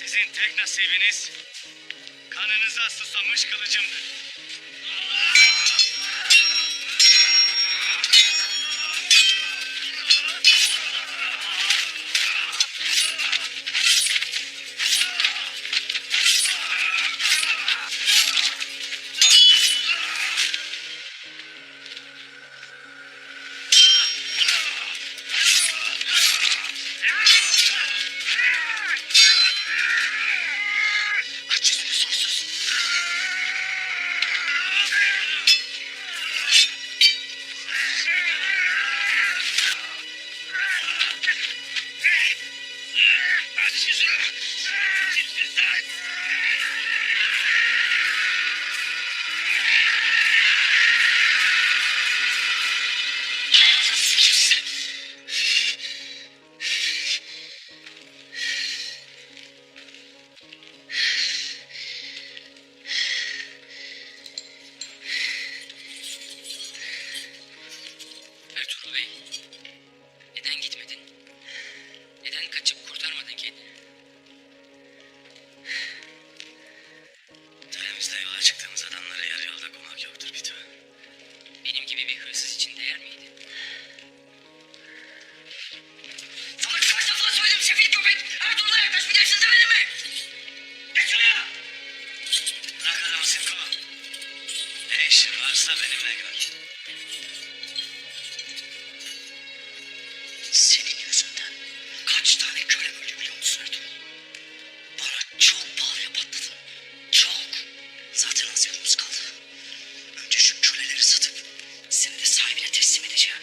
Sizin tek nasibiniz kanınıza susamış kılıcımdır. Ertuğrul Bey, neden gitmedin? Neden kaçıp kurtarmadın kendini? Tepemizde yola çıktığımız adamlara yarı yolda konak yoktur Bito. Benim gibi bir hırsız için değer miydi? Sana kaç defa söyledim sefil köpek! Ertuğrul'a yaklaşmayacaksın demedim mi? Geç şuraya! Bırak adamı Simko. Ne işin varsa benimle gör. Senin yüzünden kaç tane köle öldü biliyor musun Ertuğrul? Bana çok pahalıya patladın. Çok. Zaten az yolumuz kaldı. Önce şu köleleri satıp seni de sahibine teslim edeceğim.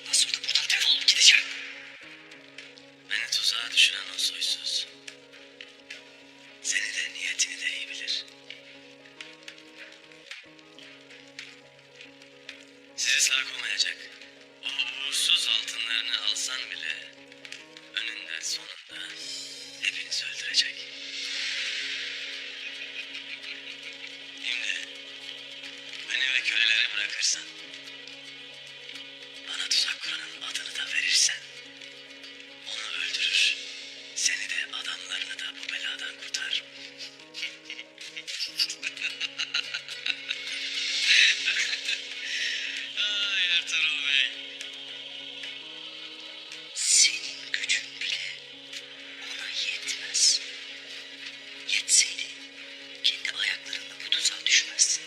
Ondan sonra da buradan defolup gideceğim. Beni tuzağa düşüren o soysuz. Seni de niyetini de iyi bilir. Sizi sağ koymayacak. O uğursuz altınlarını alsan bile önünde sonunda hepinizi öldürecek. Şimdi beni ve köleleri bırakırsan, bana tuzak kuranın adını da verirsen, onu öldürür. Seni de adamlarını da bu beladan kurtarırım. Ay Ertuğrul Bey. Senin gücün bile ona yetmez. Yetseydi kendi ayaklarınla bu tuzağa düşmezdin.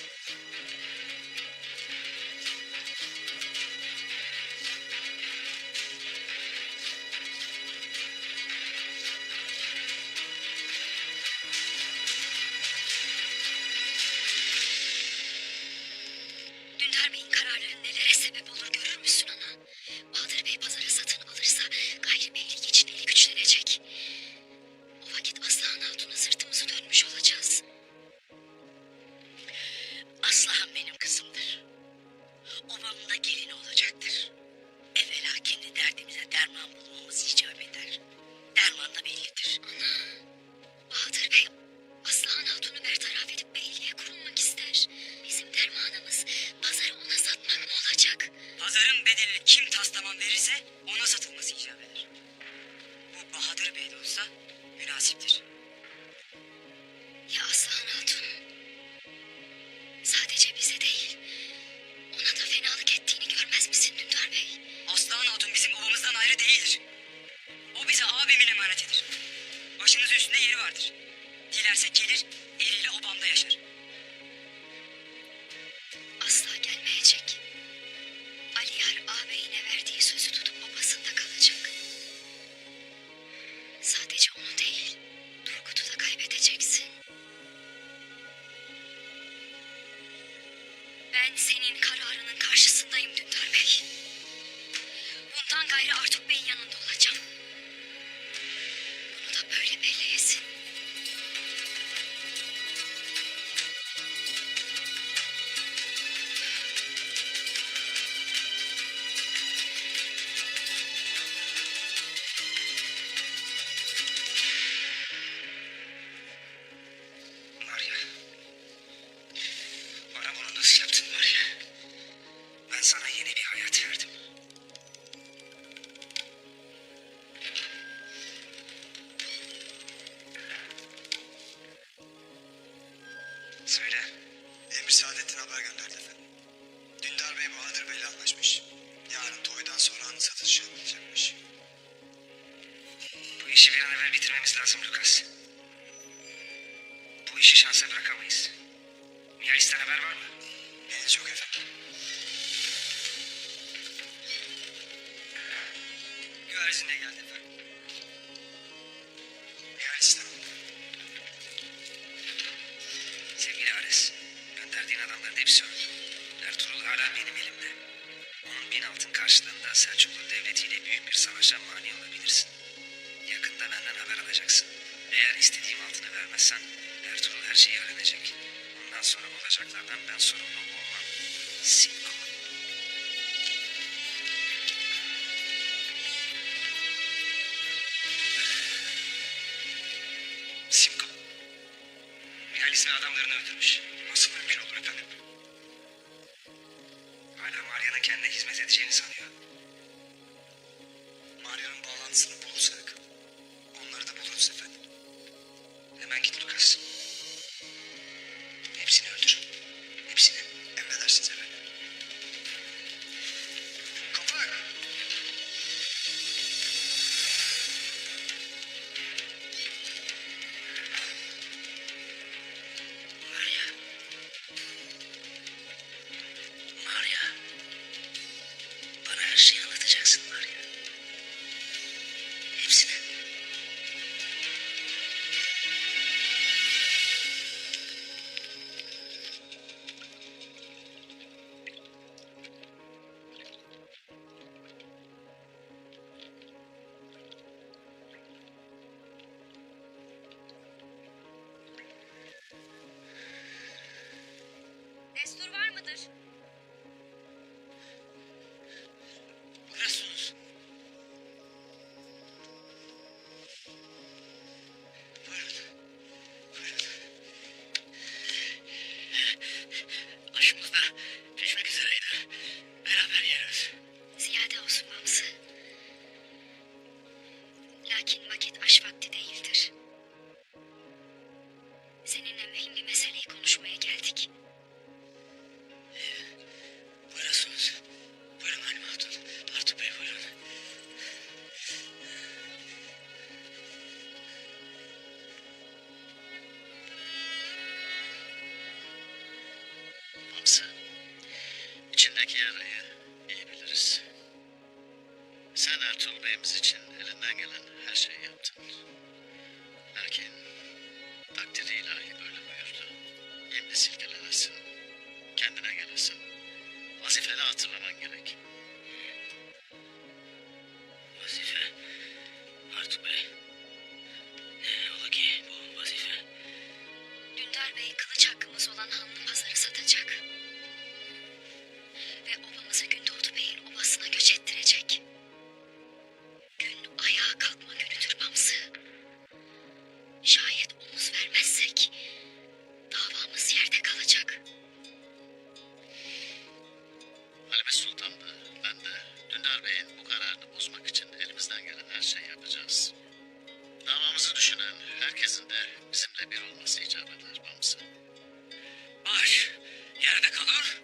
Dündar Bey'in kararları nelere sebep olur görür müsün ana? Bahadır Bey pazarı satın alırsa gayrimeylik için eli güçlenecek. O vakit Aslıhan Hatun'a sırtımızı dönmüş olacağız. Aslıhan benim kızımdır. Obamın da gelini olacaktır. Evvela kendi derdimize derman bulmamız icap eder. Derman da bellidir. Bahadır Bey Aslıhan Hatun'u bertaraf edip beyliğe kurulmak ister. Bizim dermanımız pazarı ona satmak mı olacak? Pazarın bedelini kim taslaman verirse ona satılması icap eder. Bu Bahadır Bey de olsa münasiptir. Ya Aslıhan Hatun? Sadece bize değil, ona da fenalık ettiğini görmez misin Dündar Bey? Aslıhan Hatun bizim obamızdan ayrı değildir. O bize abimin emanetidir. Başımızın üstünde yeri vardır. Dilerse gelir, eliyle obamda yaşar. Asla gelmeyecek. Aliyar ağabeyine verdiği sözü tutup obasında kalacak. Sadece onu değil, Turgut'u da kaybedeceksin. Ben senin kararının karşısındayım Dündar Bey. Bundan gayrı Artuk Bey'in yanında olacağım. Bunu da böyle belleyesin. Var ya, bana bunu nasıl yaptın var ya? Ben sana yeni bir hayat verdim. işi bir an evvel bitirmemiz lazım Lucas. Bu işi şansa bırakamayız. Mialis'ten haber var mı? Henüz yok efendim. Güvercin de geldi efendim. Mialis'ten. Sevgili Ares, gönderdiğin adamların hepsi öldü. Ertuğrul hala benim elimde. Onun 1000 altın karşılığında Selçuklu devletiyle büyük bir savaşa mani olabilirsin. Yakında benden haber alacaksın. Eğer istediğim altını vermezsen Ertuğrul her şeyi öğrenecek. Ondan sonra olacaklardan ben sorumlu olmam. Sinko. Simko. Mihalis ve adamlarını öldürmüş. Nasıl mümkün olur efendim? Hala Maria'nın kendine hizmet edeceğini sanıyor. Maria'nın bağlantısını bulursak onları da buluruz efendim. Hemen git Lucas. Hepsini öldür. Hepsini. Emredersiniz efendim. Kapak! Maria. Maria. Bana her şeyi anlatacaksın Maria. Hepsini. Destur var mıdır? Buyursunuz. Buyurun. Buyurun. Başımız da pişmek üzereydi. Beraber yeriz. Ziyade olsun Bamsı. Lakin vakit aş vakti değildir. Seninle mühim bir meseleyi konuşmaya geldik. Buyursunuz. Buyurun Halim Hatun. Artuk Bey buyurun. Bamsı, içindeki yarayı iyi biliriz. Sen Ertuğrul Bey'imiz için elinden gelen her şeyi yaptın. Lakin takdiri ilahi böyle buyurdu. Şimdi silkelenesin, kendine gelesin. Vazifeni hatırlaman gerek. Vazife? Artuk Bey, ne ola ki bu vazife? Dündar Bey kılıç hakkımız olan Hanlı Pazarı satacak. Ve obamızı Gündoğdu Bey'in obasına göç ettirecek. Gün ayağa kalkma günüdür Bamsı. Şayet omuz vermezsek davamız yerde kalacak. Halime Sultan da ben de Dündar Bey'in bu kararını bozmak için elimizden gelen her şeyi yapacağız. Davamızı düşünen herkesin de bizimle bir olması icap eder Bamsı. Baş yerde kalır,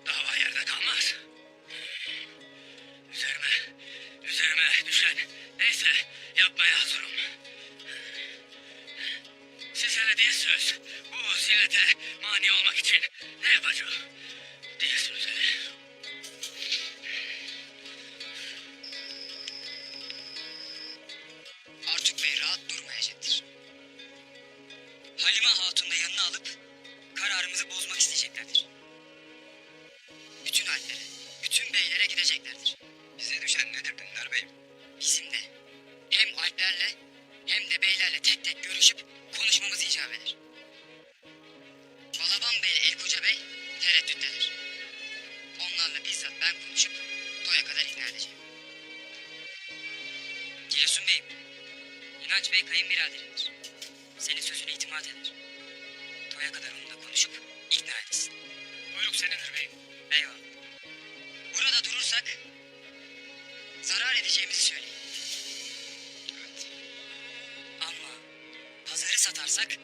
dava yerde kalmaz. Üzerime düşen neyse yapmaya hazırım. Size diye söz, bu zillete mani olmak için ne yapacağım diye söz. Artuk Bey rahat durmayacaktır. Halime Hatun da yanına alıp kararımızı bozmak isteyeceklerdir. Bütün hallere, bütün beylere gideceklerdir. Bize düşen nedir Dündar Bey? Bizim de hem alplerle hem de beylerle tek tek görüşüp konuşmamız icap eder. Balaban Bey ile Elkoca Bey tereddüttedir. Onlarla bizzat ben konuşup Toy'a kadar ikna edeceğim. Giresun Bey'im, İnanç Bey kayınbiraderimdir. Senin sözüne itimat eder. Toy'a kadar onunla konuşup ikna edesin. Buyruk senindir beyim. Eyvallah. Burada durursak zarar edeceğimizi söyleyin. Evet. Ama pazarı satarsak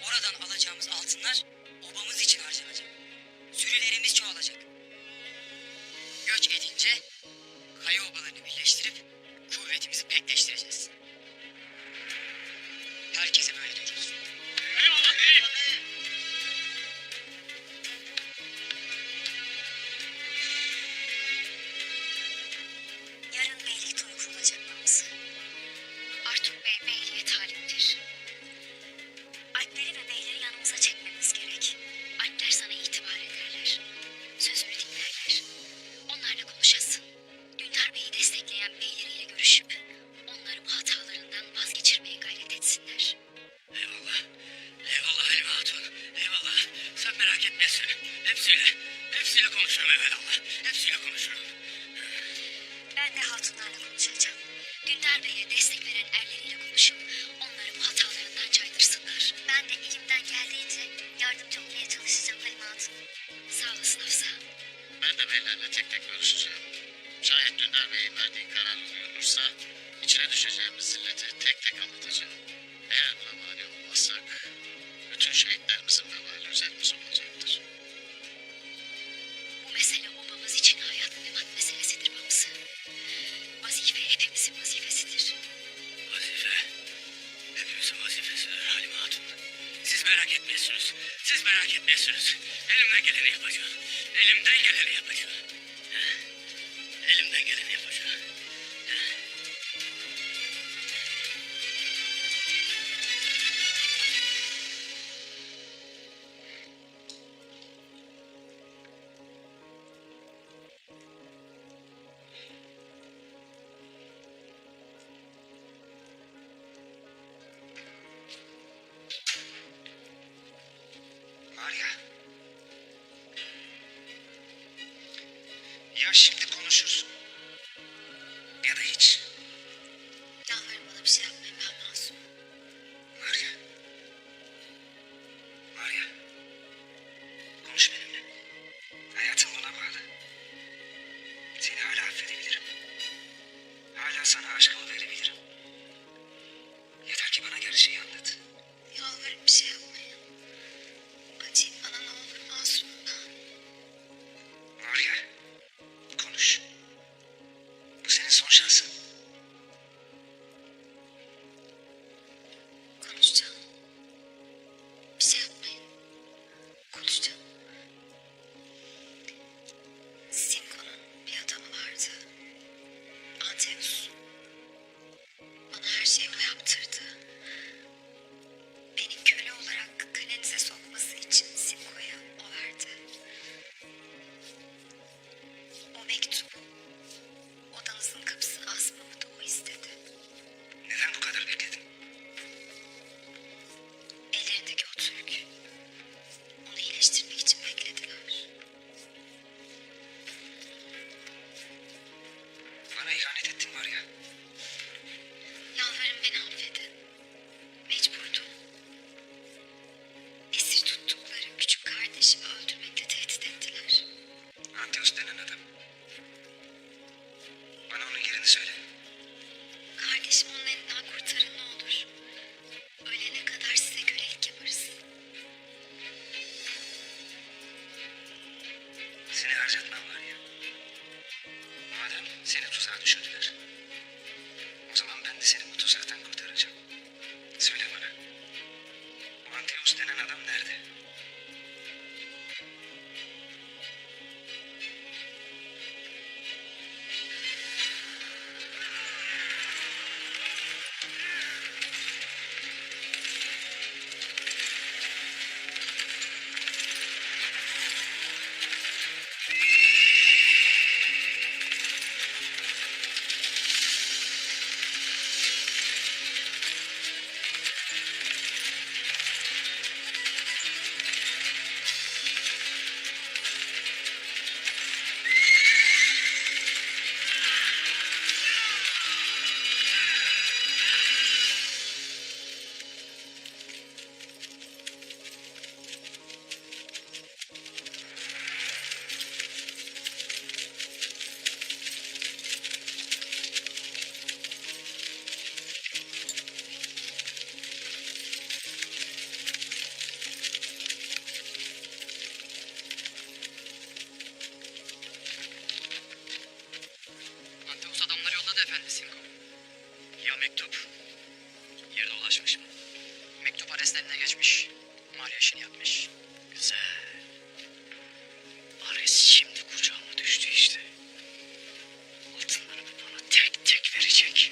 oradan alacağımız altınlar obamız için harcanacak. Sürülerimiz çoğalacak. Göç edince kaya obalarını birleştirip kuvvetimizi pekleştireceğiz. Herkese böyle diyoruz. Yarın beylik toyu kurulacak babası. Artuk Bey beyliğe taliptir. Alpleri ve beyleri yanımıza çekmemiz gerek. Alpler sana itibar ederler. Sözünü dinlerler. Onlarla konuşasın. Dündar Bey'i destekleyen beyleriyle görüşüp onları bu hatalarından vazgeçirmeye gayret etsinler. Eyvallah. Eyvallah Halime Hatun. Eyvallah. Sen merak etmesin. Hepsiyle konuşurum evelallah. Hepsiyle konuşurum. Ben de hatunlarla konuşacağım. Dündar Bey'e destek veren erleriyle konuşup onları bu hatalarından caydırsınlar. Ben de elimden geldiğince yardımcı olmaya çalışacağım Halime Hatun. Sağ olasın Hafsa. Ben de beylerle tek tek görüşeceğim. Şayet Dündar Bey'in verdiği karar uyulursa içine düşeceğimiz zilleti tek tek anlatacağım. Eğer buna mani olmazsak bütün şehitlerimizin vebali üzerimize olacaktır. Bu mesele obamız için hayat memat meselesidir babası. Vazife hepimizin vazifesidir. Vazife. Hepimizin vazifesidir Halime Hatun. Siz merak etmiyorsunuz. Siz merak etmiyorsunuz. Elimden geleni yapacağım. Elimden geleni yapacağım. Elimden geleni yapacağım. Maria. Ya şimdi konuşuruz. Ya da hiç. Yalvarırım bana bir şey yapmayın, ben masum. Maria. Maria. Konuş benimle. Hayatım buna bağlı. Seni hala affedebilirim. Hala sana aşkımı verebilirim. Yeter ki bana gerçeği anlat. Yalvarırım bir şey yapmayın. Acıyın bana ne olur masumum ben. Maria. Konuş. Bu senin son şansın. Konuşacağım. Bir şey yapmayın. Konuşacağım. Sinko'nun bir adamı vardı. Anteus. Bana her şeyi o yaptırdı. Beni köle olarak kalenize sokması için Sinko'ya o verdi. O mektubu odanızın kapısına asmamı da o istedi. Neden bu kadar bekledin? Ellerindeki o Türk. Onu iyileştirmek için beklediler. Bana ihanet ettin Maria. Yalvarırım beni affedin. Mecburdum. Esir tuttukları küçük kardeşimi öldürmekle tehdit ettiler. Anteos denen adam. Bana onun yerini söyle. Kardeşim onun elinden kurtarın ne olur. Ölene kadar size kölelik yaparız. Seni harcatmam Maria. Madem seni tuzağa düşürdüler. O zaman ben de seni bu tuzaktan kurtaracağım. Söyle bana. O Anteos denen adam nerede? Anteus adamları yolladı efendi Sinko. Ya mektup? Yerine ulaşmış mı? Mektup Ares'in eline geçmiş. Maria işini yapmış. Güzel. Ares şimdi kucağıma düştü işte. Altınlarımı bana tek tek verecek.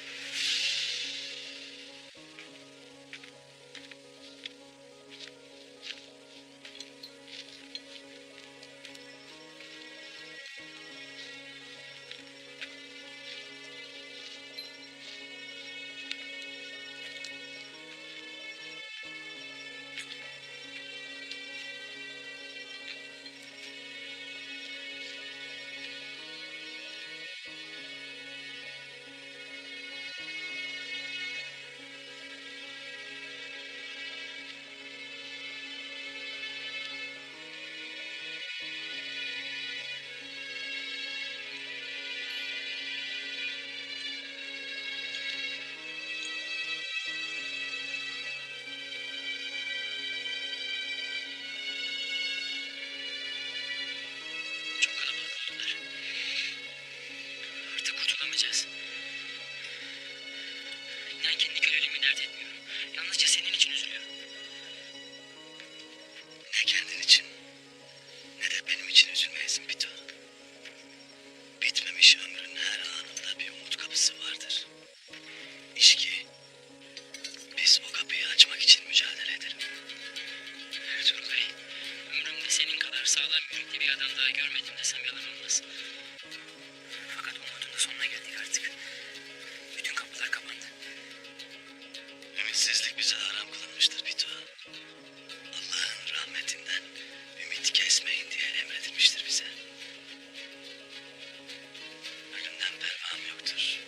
Çok kalabalık oldular. Artık kurtulamayacağız. İnan kendi köleliğimi dert etmiyorum. Yalnızca senin için üzülüyorum. Ne kendin için ne de benim için üzülmeyesin Pito. Bitmemiş ömrün her anında bir umut kapısı vardır. İş ki biz o kapıyı açmak için mücadele edelim. Ertuğrul, ömrümde senin kadar sağlam yürekli bir adam daha görmedim desem yalan olmaz. Fakat umudun da sonuna geldik artık. Bütün kapılar kapandı. Ümitsizlik bize haram kılınmıştır Pito. Allah'ın rahmetinden ümit kesmeyin diye emredilmiştir bize. Ölümden pervam yoktur.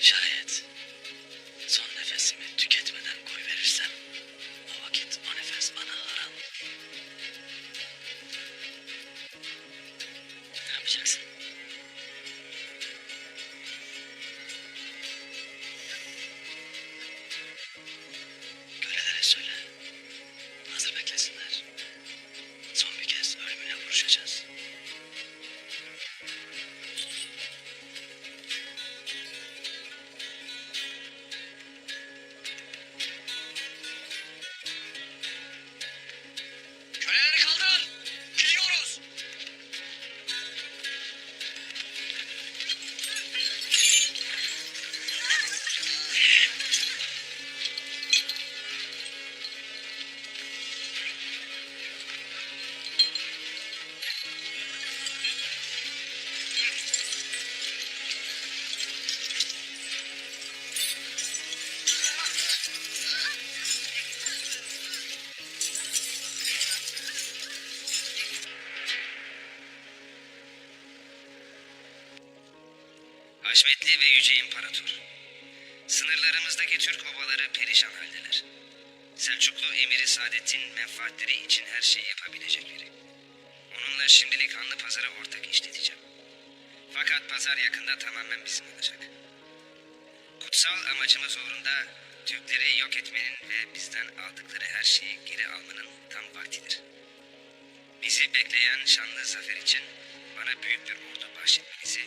Şayet son nefesimi tüketmeden koyverirsem o vakit o nefes bana haram. Ne yapacaksın? Kölelere söyle. Hazır beklesinler. Son bir kez ölümüne vuruşacağız. Köleleri kaldırın! Gidiyoruz! Haşmetli ve yüce imparator. Sınırlarımızdaki Türk obaları perişan haldeler. Selçuklu Emiri Saadet'in menfaatleri için her şeyi yapabilecek biri. Onunla şimdilik Hanlı Pazarı ortak işleteceğim. Fakat pazar yakında tamamen bizim olacak. Kutsal amacımız uğrunda Türkleri yok etmenin ve bizden aldıkları her şeyi geri almanın tam vaktidir. Bizi bekleyen şanlı zafer için bana büyük bir ordu bahşetmenizi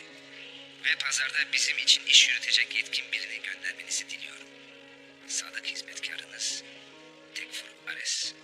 ve pazarda bizim için iş yürütecek yetkin birini göndermenizi diliyorum. Sadık hizmetkarınız Tekfur Ares.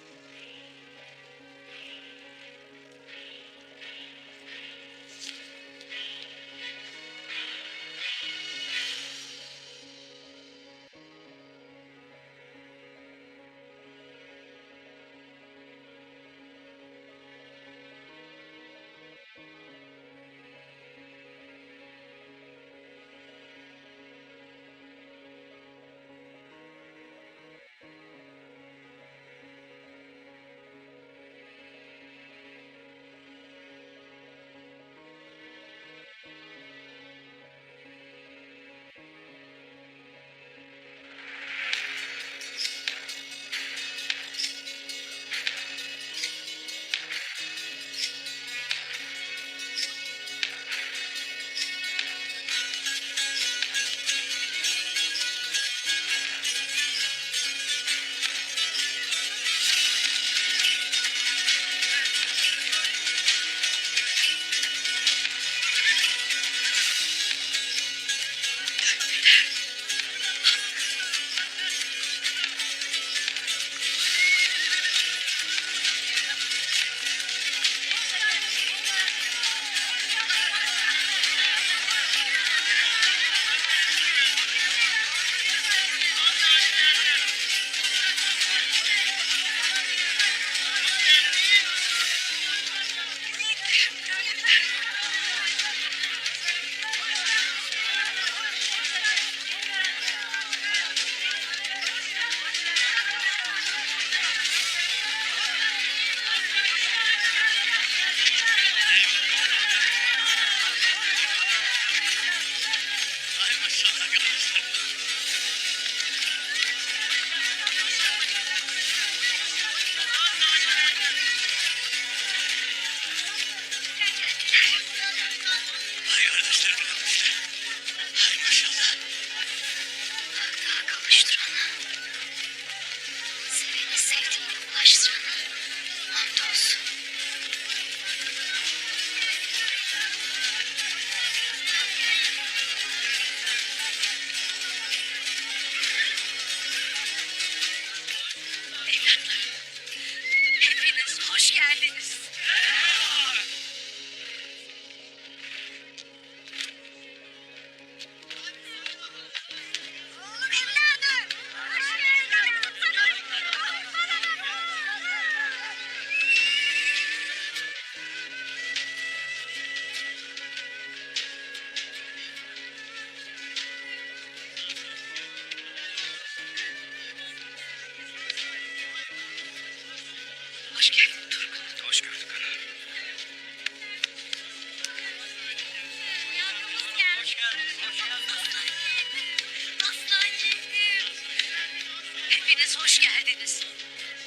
geldiniz.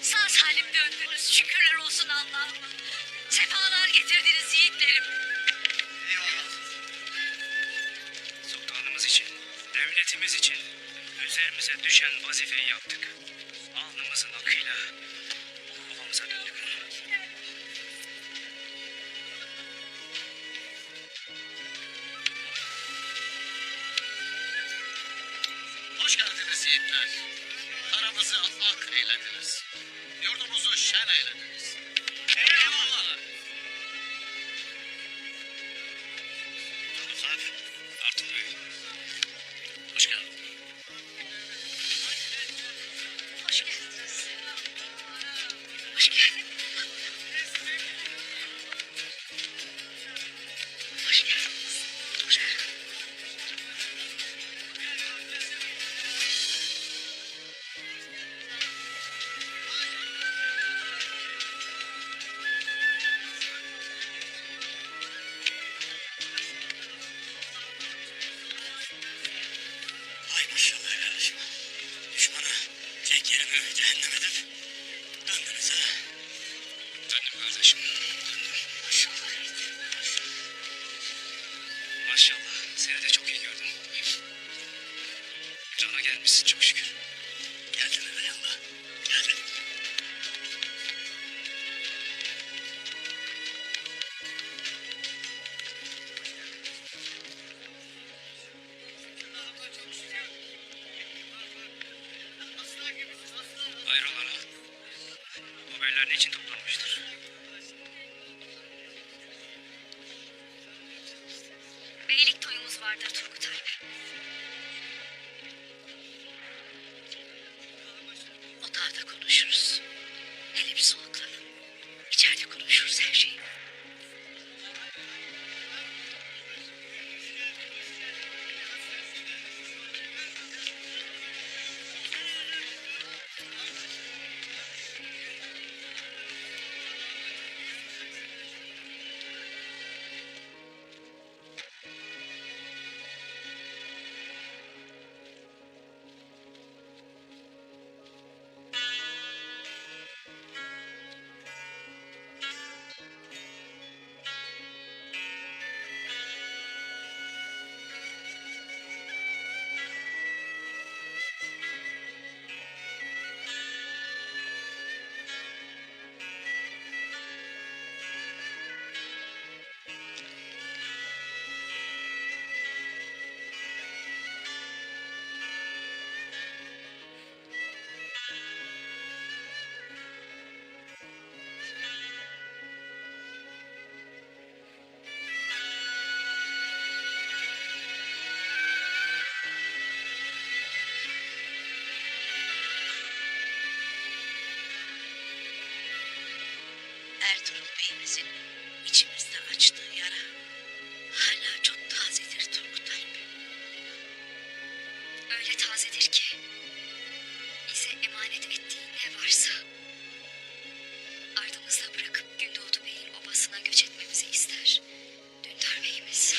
Sağ salim döndünüz. Şükürler olsun Allah'ıma. Sefalar getirdiniz yiğitlerim. Sultanımız için, devletimiz için üzerimize düşen vazifeyi yaptık. Alnımızın akıyla babamıza döndük. Hoş geldiniz yiğitler. Paramızı ak eylediniz. Yurdumuzu şen eylediniz. Eyvallah. Sarp, Artur Bey. Hoş geldin. Hoş geldiniz. Hoş geldin. Hoş geldiniz. Hoş geldin. Ay maşallah kardeşim. Düşmana tek yerimi cehennem edip döndünüz ha. Döndüm kardeşim. Maşallah. Maşallah. Seni de çok iyi gördüm. Cana gelmişsin çok şükür. Geldin mi yanına? Geldin. Hayrola ana? Bu beyler ne için toplanmıştır? Beylik toyumuz vardır Turgut Alp. Otağda konuşuruz. Hele bir soluklanın. İçeride konuşuruz her şeyi. Ertuğrul Bey'imizin içimizde açtığı yara hala çok tazedir Turgut Alp. Öyle tazedir ki bize emanet ettiği ne varsa ardımızda bırakıp Gündoğdu Bey'in obasına göç etmemizi ister. Dündar Bey'imiz.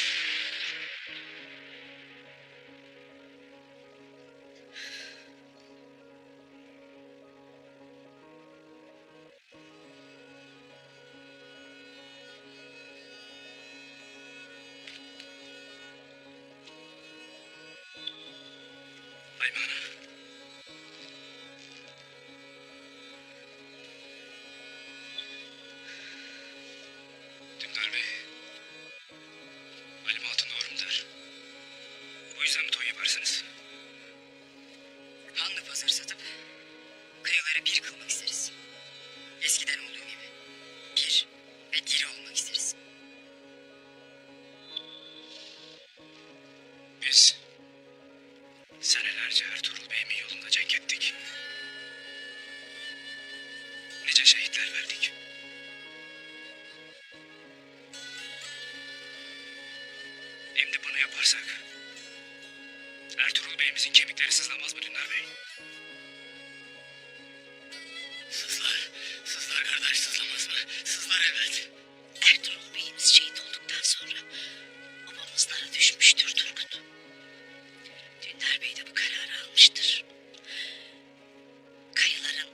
Ayman. Dündar Bey. Halim Hatun doğru mu der? Bu yüzden mi toy yaparsınız? Hanlı pazarı satıp kıyıları bir kılmak isteriz. Eskiden olduğu gibi. Bir ve diri olmak isteriz. Biz senelerce Ertuğrul Bey'imin yolunda cenk ettik. Nice şehitler verdik. Şimdi bunu yaparsak Ertuğrul Bey'imizin kemikleri sızlamaz mı Dündar Bey? Sızlar kardeş, sızlamaz mı? Sızlar evet. Ertuğrul Bey'imiz şehit olduktan sonra obamızlara düşmüştür Turgut. Dündar Bey de bu kararı almıştır. Kayıların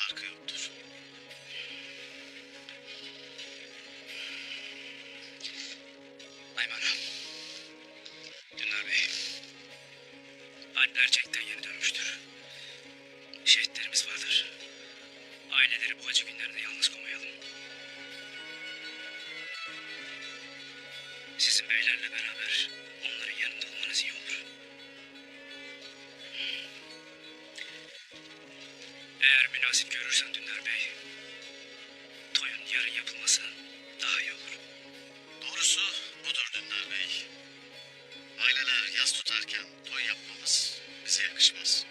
farkı yoktur. Ayman. Dündar Bey. Alp gerçekten yeni dönmüştür. Şehitlerimiz vardır. Aileleri bu acı günlerde yalnız koymayalım. Sizin beylerle beraber onların yanında olmanız iyi olur. Eğer münasip görürsen Dündar Bey, toyun yarın yapılması daha iyi olur. Doğrusu budur Dündar Bey. Aileler yas tutarken toy yapmamız bize yakışmaz.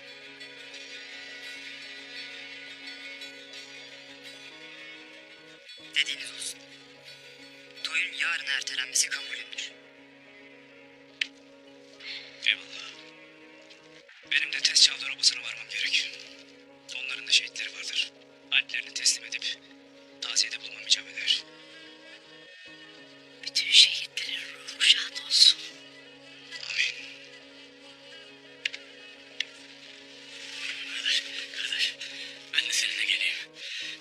Dediğiniz olsun. Toyun yarın ertelenmesi kabulümdür. Eyvallah. Benim de test çağlar obasına varmam gerek. Onların da şehitleri vardır. Alplerini teslim edip taziyede bulunmam icap eder. Bütün şehitlerin ruhu şad olsun. Amin. Kardeş, ben de seninle geleyim.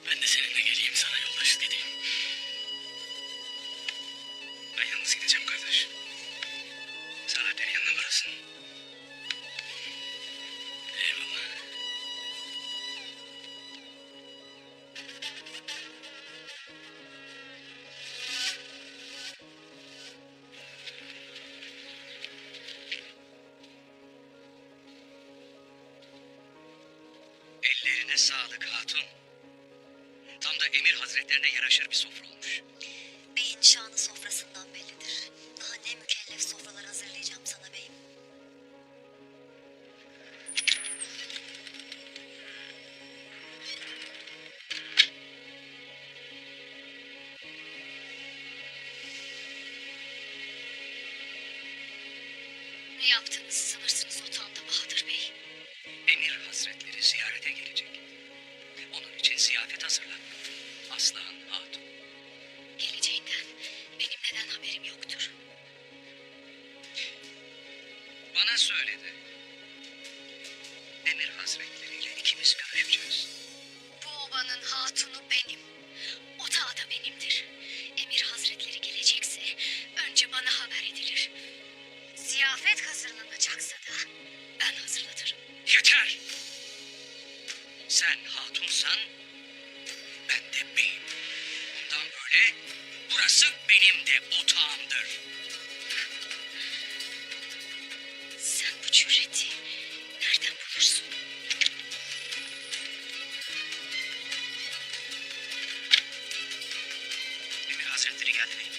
Ben de seninle geleyim, sana yoldaşlık edeyim. Ben yalnız gideceğim kardeş. Sen Alplerin yanına varasın. Eyvallah. Ellerine sağlık hatun. Tam da emir hazretlerine yaraşır bir sofra olmuş. Beyin şanı sofrasından bellidir. Daha ne mükellef sofralar hazırlayacağım sana beyim. Ne yaptığınızı sanırsınız otağımda Bahadır Bey? Emir hazretleri ziyarete gelecek. Onun için ziyafet hazırlan. Aslan hatun. Geleceğinden benim neden haberim yoktur? Bana söyledi. Emir hazretleriyle ikimiz görüşeceğiz. Bu obanın hatunu benim. Otağı da benimdir. Emir hazretleri gelecekse önce bana haber edilir. Ziyafet hazırlanacaksa da ben hazırlatırım. Yeter! Sen hatunsan ben de beyim. Bundan böyle burası benim de otağımdır. Sen bu cüreti nereden bulursun? Emir hazretleri geldi beyim.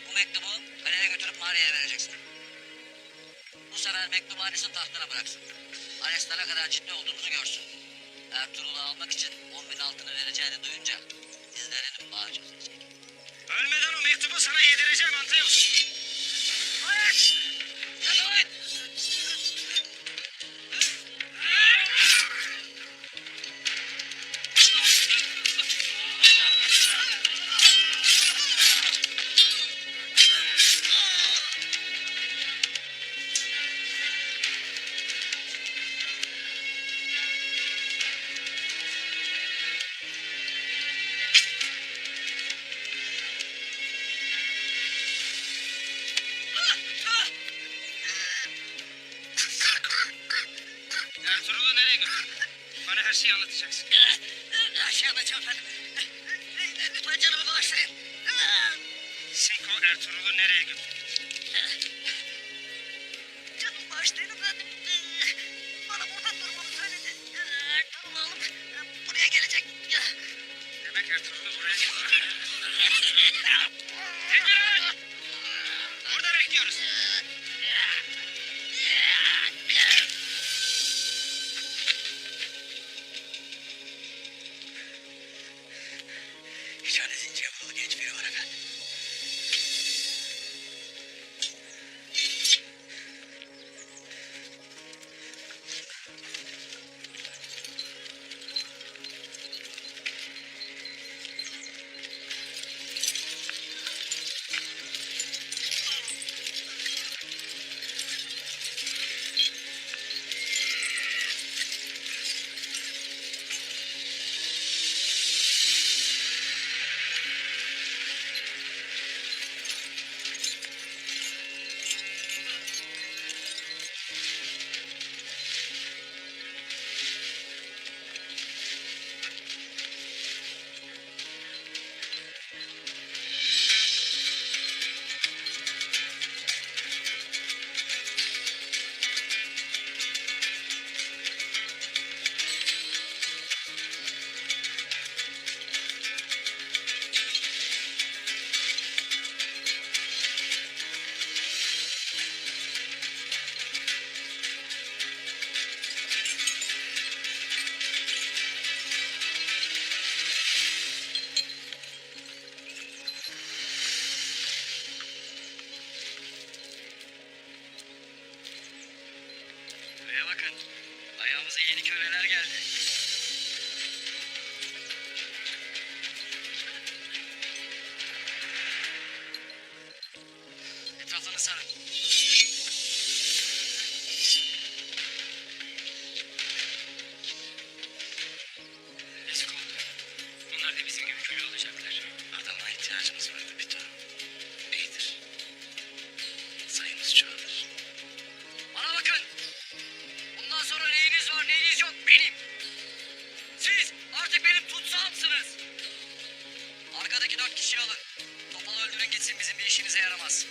Bu mektubu kaleye götürüp Maria'ya vereceksin. Bu sefer mektubu Anes'in tahtına bıraksın. Anes ne kadar ciddi olduğumuzu görsün. Ertuğrul'u almak için 10.000 altını vereceğini duyunca dizlerini bağıracak. Ölmeden o mektubu sana yedireceğim Antalyos. Anes! Defolun! her şeyi anlatacaksın. Her şeyi anlatacağım efendim. Lütfen canımı bağışlayın. Sinko Ertuğrul'u nereye götürdü? Canımı bağışlayın efendim. Bana burada durmamı söyledi. Ertuğrul'u alıp buraya gelecek. Demek Ertuğrul'u buraya götürdü. Tekrar! Burada bekliyoruz. İçeride zincir yapılı genç biri var efendim. Buraya bakın. Ayağımıza yeni köleler geldi. Etraflarını sarın. Esko. Onlar da bizim gibi köle olacaklar. Adama ihtiyacımız vardı Pito. İyidir. Sayımız çoğalır. Bana bakın. Bundan sonra neyiniz var neyiniz yok benim. Siz artık benim tutsağımsınız. Arkadaki 4 kişiyi alın. Topal öldürün gitsin, bizim bir işimize yaramaz.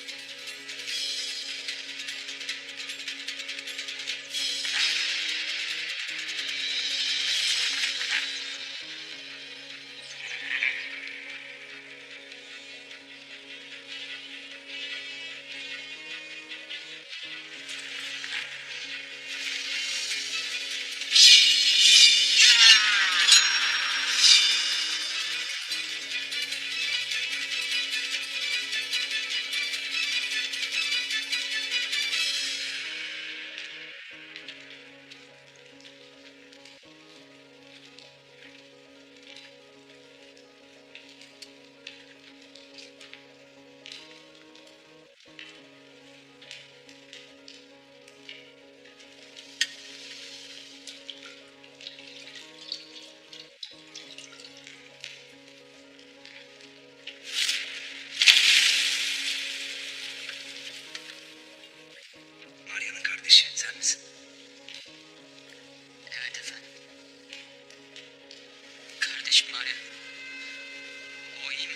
Maria'nın kardeşi sen misin? Evet efendim. Kardeşim var ya. O iyi mi?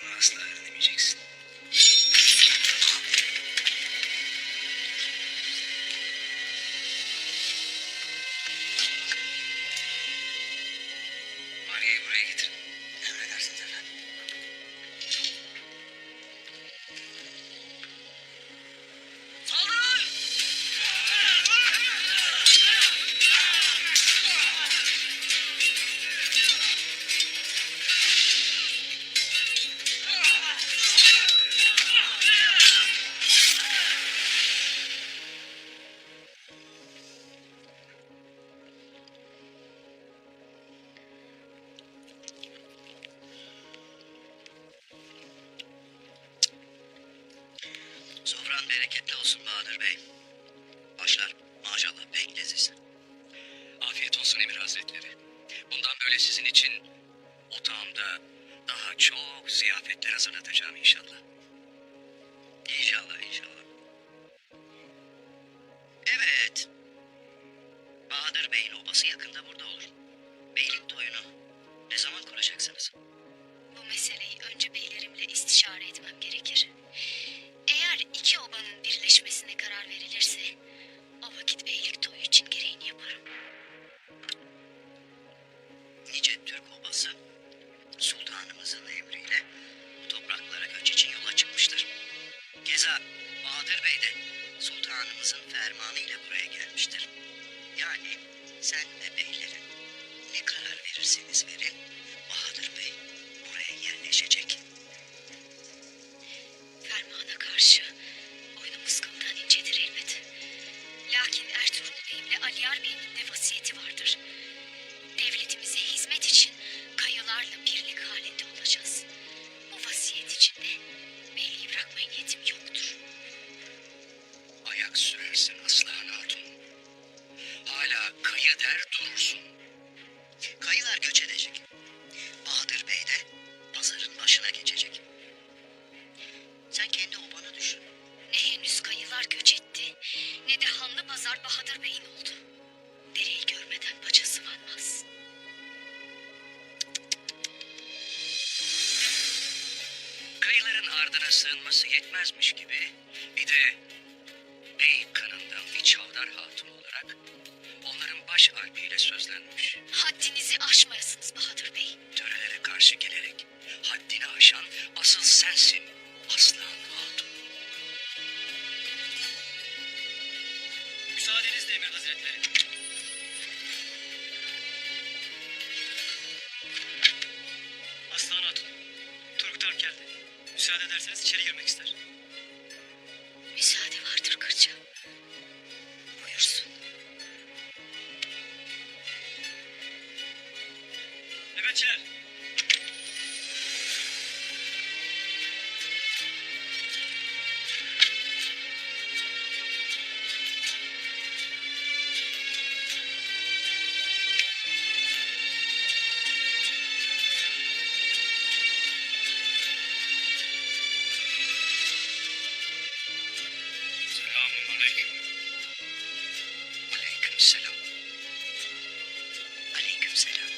Bunu asla öğrenemeyeceksin. Maria'yı buraya getir. Emredersiniz efendim. Saldırın! Sofran bereketli olsun Bahadır Bey. Başlar maşallah pek leziz. Afiyet olsun Emir Hazretleri. Bundan böyle sizin için otağımda daha çok ziyafetler hazırlatacağım inşallah. İnşallah inşallah. Evet. Bahadır Bahadır Bey'in obası yakında burada olur. Beylik toyunu ne zaman kuracaksınız? Bu meseleyi önce beylerimle istişare etmem gerekir. Eğer iki obanın birleşmesine karar verilirse o vakit beylik toyu için gereğini yaparım. Nice Türk obası sultanımızın emriyle bu topraklara göç için yola çıkmıştır. Keza Bahadır Bey de sultanımızın fermanıyla buraya gelmiştir. Yani sen ve beylerin ne karar verirseniz verin, Bahadır Bey buraya yerleşecek. Fermana karşı boynumuz kıldan incedir elbet. Lakin Ertuğrul Bey'imle Aliyar Bey'in de vasiyeti vardır. Devletimize hizmet için kayılarla birlik halinde olacağız. Bu vasiyet içinde beyliği bırakmaya niyetim yoktur. Ayak sürersin Aslıhan Hatun. Hala kayı der durursun. Kayılar göç edecek. Bahadır Bey de pazarın başına geçecek. Sen kendi obanı düşün. Ne henüz kayılar göç etti, ne de Hanlı Pazar Bahadır Bey'in oldu. Dereyi görmeden paça sıvanmaz. Kayıların ardına sığınması yetmezmiş gibi bir de bey kanından bir çavdar hatun olarak onların baş alpiyle sözlenmiş. Haddinizi aşmayasınız Bahadır Bey. Törelere karşı gelerek haddini aşan asıl sensin Aslıhan Hatun. Müsaadenizle Emir Hazretleri. Aslıhan Hatun, Turgut Harp geldi. Müsaade ederseniz içeri girmek ister. Müsaade vardır Kırca. Buyursun. Nöbetçiler. Selamun aleyküm. Aleyküm selam. Aleykümselam.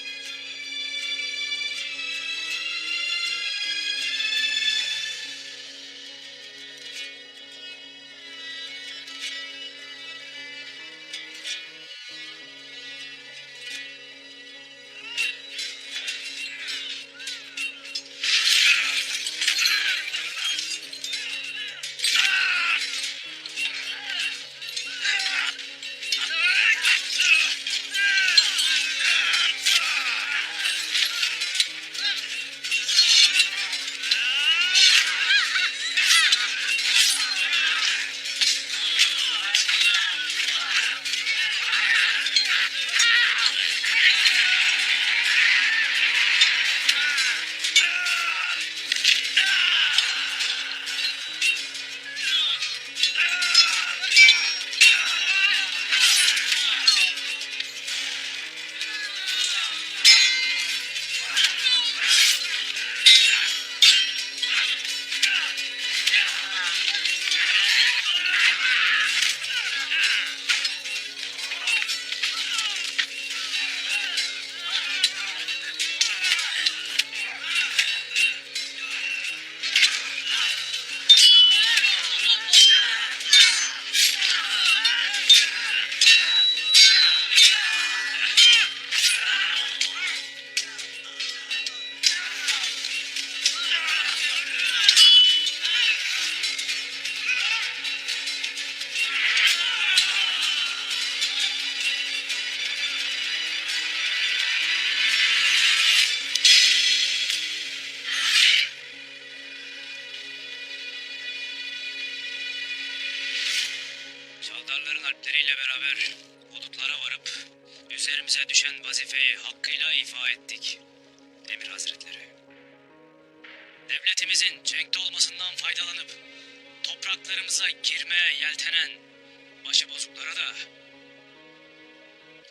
Çavdarların alpleriyle beraber hudutlara varıp üzerimize düşen vazifeyi hakkıyla ifa ettik. Emir Hazretleri. Devletimizin cenkte olmasından faydalanıp topraklarımıza girmeye yeltenen başıbozuklara da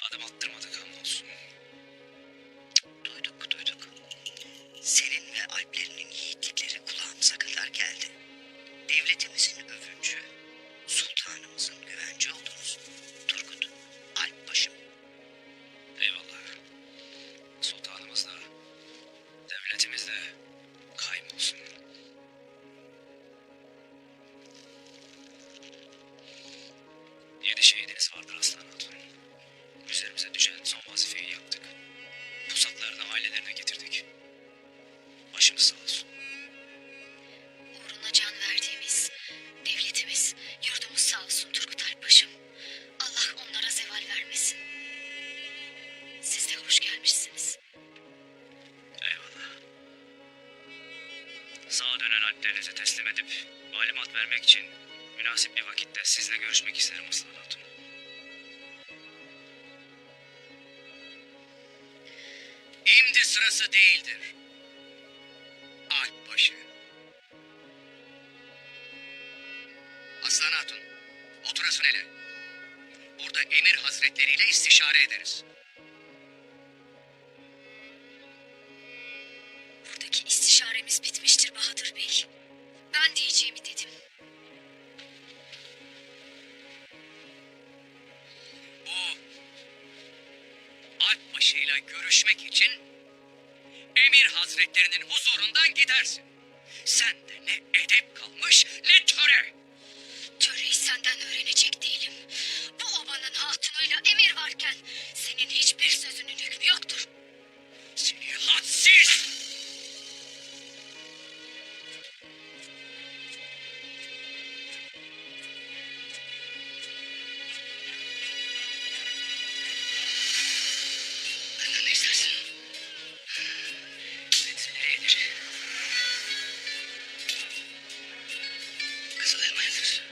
adım attırmadık hamdolsun. Duyduk, duyduk. Senin ve Alplerinin yiğitlikleri kulağımıza kadar geldi. Devletimizin övüncü, sultanımızın güvence oldunuz. Turgut, Alp başım. emanetlerinizi teslim edip malumat vermek için münasip bir vakitte sizle görüşmek isterim Aslan Hatun. İmdi sırası değildir. Alpbaşı. Aslan Hatun, oturasın hele. Burada emir hazretleriyle istişare ederiz. Buradaki istişaremiz bitmiştir Bahadır Bey. Ben diyeceğimi dedim. Bu Alpbaşı'yla görüşmek için emir hazretlerinin huzurundan gidersin. Sen de ne edep kalmış ne töre. Töreyi senden öğrenecek değilim. Bu obanın hatunuyla emir varken senin hiçbir sözünün hükmü yoktur. Seni hadsiz! Benden ne istersin? Beni nereyedir? Kızıl elmaydır.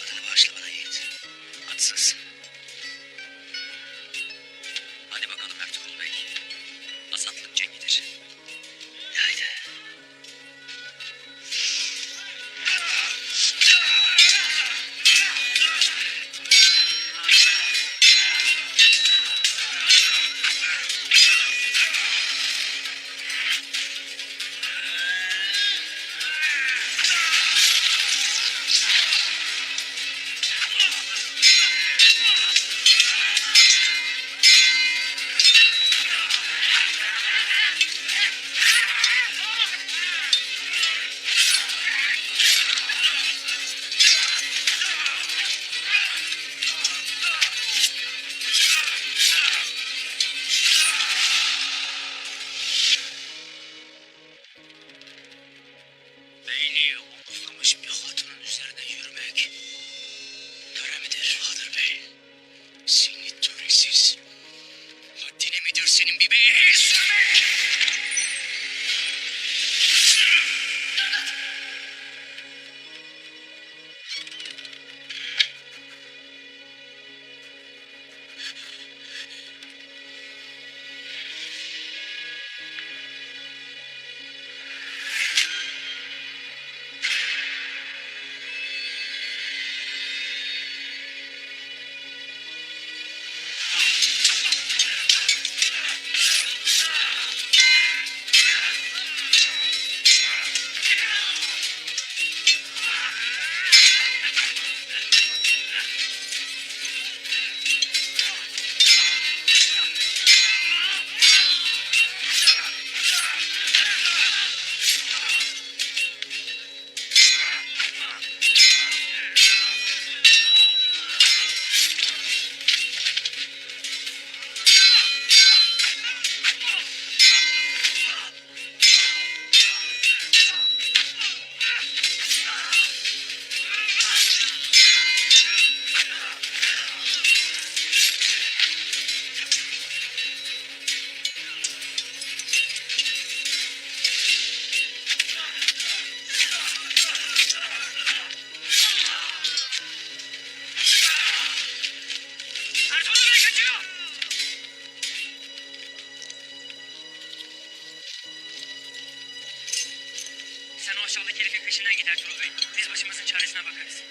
Adını bağışla bana yiğit. Atsız. Hadi bakalım Ertuğrul Bey. Azatlık cengidir. Haydi. Beyliği omuzlamış bir hatunun üzerine yürümek töre midir Bahadır Bey? Seni töresiz. Haddine midir senin bir beye el sürmek? Sen o aşağıdaki herifin peşinden git Ertuğrul Bey. Biz başımızın çaresine bakarız.